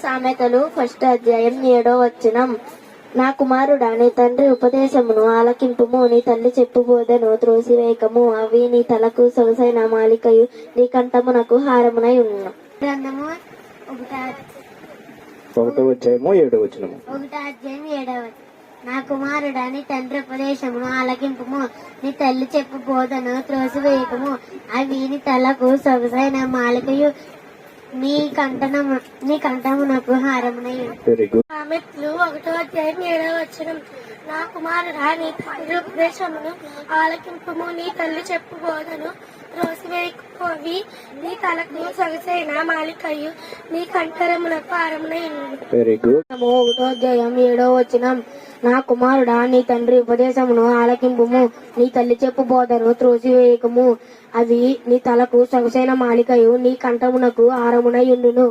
సామెతలు 1:7 నా కుమారుడా, నీ తండ్రి ఉపదేశమును ఆలకింపుము, నీ తల్లి చెప్పు బోధను త్రోసివేయకము. అవి నీ తలకు సొగసైన మాలికయు, నీ కంఠమునకు హారమునై ఉన్ను. గ్రంథము 1:7 నా కుమారుడా, నీ తండ్రి ఉపదేశమును ఆలకింపుము, నీ తల్లి చెప్పు బోధను త్రోసివేయకము. అవి నీ తలకు సొగసైన మాలికయు, నీ కంఠమునకు హారమునై ఉన్ను. సామెతలు 1:7 నా కుమారుడా, నీ తండ్రి ఉపదేశమును ఆలకింపుము, నీ తల్లి చెప్పు బోధను త్రోసివేయకము. అవి నీ తలకు సొగసైన మాలికయు, నీ కంఠమునకు హారమునై ఉన్ను. 1:7 నా కుమారుడా, నీ తండ్రి ఉపదేశమును ఆలకింపుము, నీ తల్లి చెప్పు బోధను త్రోసివేయకము. అవి నీ తలకు సొగసైన మాలికయు, నీ కంఠమునకు హారమునై ఉండును.